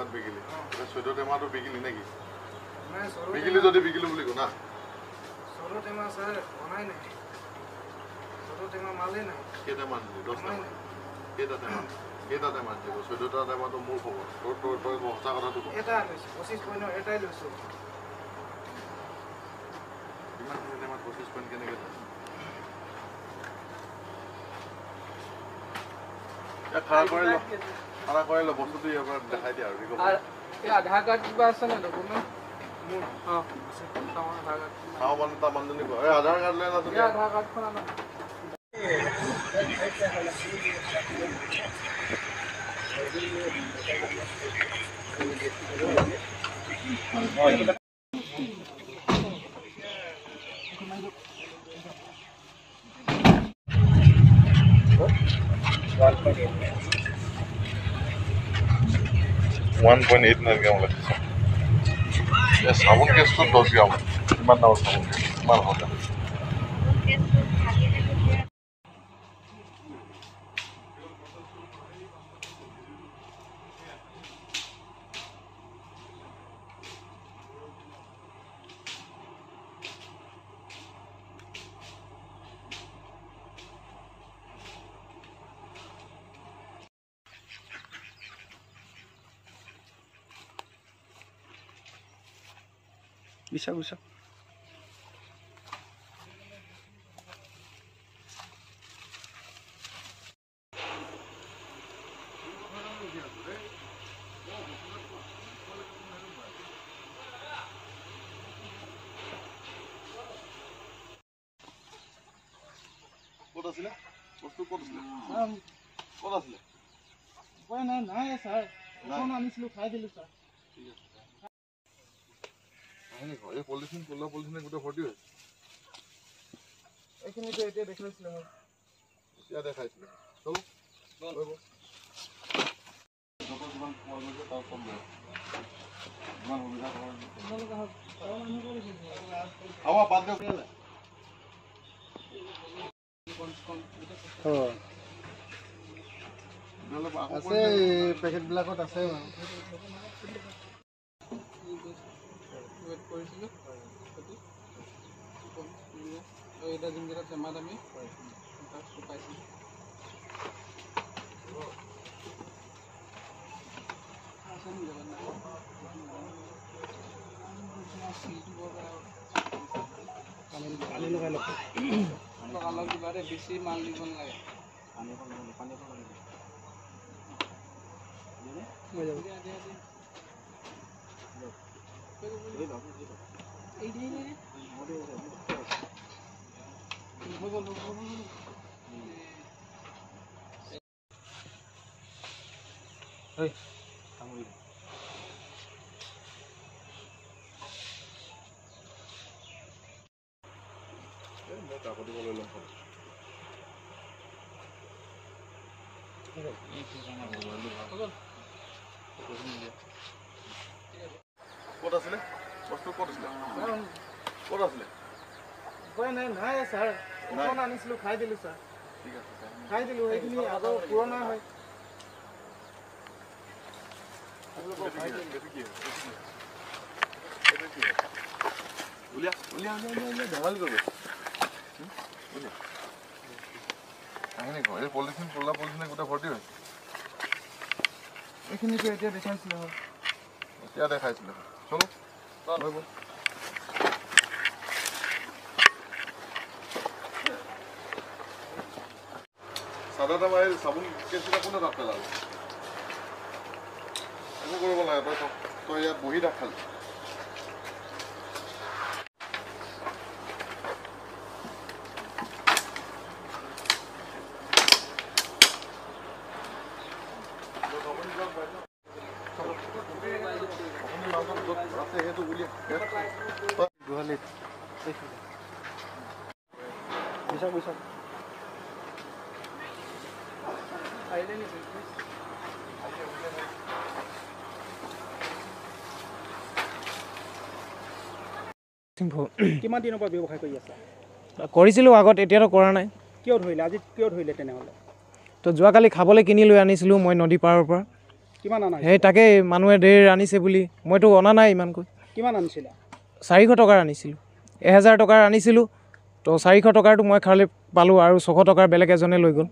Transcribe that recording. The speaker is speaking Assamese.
টেমাত বিকিলি 14 টেমাটো বিকিলি নেকি বিকিলি যদি বিকিলো বুলি কোনা 16 টেমা স্যার বনাই নাই 16 টেমা মালে নাই কেটা মান 10 টেমা কেটা টেমা দিব 14টা টেমাটো মোৰ খবৰ তোৰ সঁচা কথাটো ক এটা লৈছো 25 পইণ্ট এটাই লৈছো ইমান টেমাত 25 পইণ্ট কেনেকে খাৰা কৰিলো বস্তুটো ইয়াৰ পৰা দেখাই দিয়া আৰু এই আধাৰ কাৰ্ড কিবা আছে না ডকুমেণ্ট মোৰ আধাৰ কাৰ্ড চাও মানে তাৰ মানুহজনী কয় এই আধাৰ কাৰ্ড লৈ না তুমি আধাৰ কাৰ্ডখন আনা One 1.8 গ্ৰাম লাগিছে চাবোন কেছটো 10 গ্ৰাম ইমান ডাঙৰ চাবোন ইমান হ'ল bisa bisa ক'ত আছিলে বস্তু ক'ত আছিলে ক'ত আছিলে উপায় নাই নাই স্যার এখন আনিছিলো খাই দিলো স্যার ঠিক আছে এই পলিথিন কোলা পলিথিনে গোটে ভৰ্তি হৈছে এইখিনিতে এতিয়া দেখাইছিলো মই এতিয়া দেখাইছিল চলো বল যত যিমান পোৱা গৈছে তাৰ কম লৈ যিমান সুবিধা খাৱা বাদ দিয়ক আছে পেকেট বিলাকত আছে কৰিছিলো এটা যোনকেইটা টেমাত আমি তাক শুকাইছিলোঁ পানী লগাই লগাই কিবা এটা বেছি মাল দিব নালাগে Hey, kamu ini. Mau tak aku boleh lompat. Kau dah sila? Bosku kau dah sila? Kau dah sila? Kau ni naik sir. Kau nak ni selu khai dulu sir. Khai dulu. Ini agak purana hai. Ulia, jangan lupa. Ulia. Ini kau, ini polisin, pola polisin yang kita forty है. Ini tu dia desain sila. Dia desain sila. Chalo. Chalo. सादा दवाई साबुन कैसे ना पुनः रखते लाओ ऐसे करो बोला है तो यार वही रखा लो bisa bisa কিমান দিনৰ পৰা ব্যৱসায় কৰি আছে কৰিছিলোঁ আগত এতিয়াতো কৰা নাই কিয় ধৰিলে আজি কিয় ধৰিলে তেনেহ'লে তো যোৱাকালি খাবলৈ কিনি লৈ আনিছিলোঁ মই নদী পাৰৰ পৰা কিমান আনা সেই তাকেই মানুহে ধেৰ আনিছে বুলি মইতো অনা নাই ইমানকৈ। কিমান আনিছিলা? 400 টকাৰ আনিছিলোঁ। 1000 টকাৰ আনিছিলোঁ তো 400 টকাৰটো মই খালি পালোঁ আৰু 600 টকাৰ বেলেগ এজনে লৈ গ'ল।